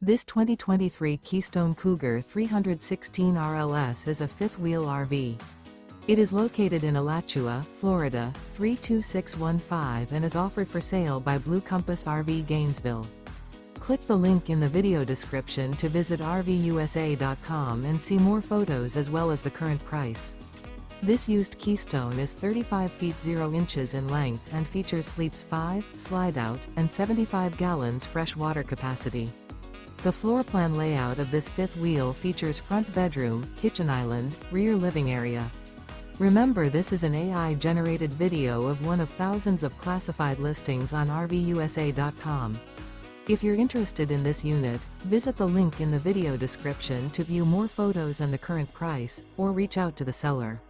This 2023 Keystone Cougar 316 RLS is a fifth-wheel RV. It is located in Alachua, Florida, 32615 and is offered for sale by Blue Compass RV Gainesville. Click the link in the video description to visit RVUSA.com and see more photos as well as the current price. This used Keystone is 35 feet 0 inches in length and features sleeps 5, Slideout, and 75 gallons fresh water capacity. The floor plan layout of this fifth wheel features front bedroom, kitchen island, rear living area. Remember, this is an AI-generated video of one of thousands of classified listings on RVUSA.com. If you're interested in this unit, visit the link in the video description to view more photos and the current price, or reach out to the seller.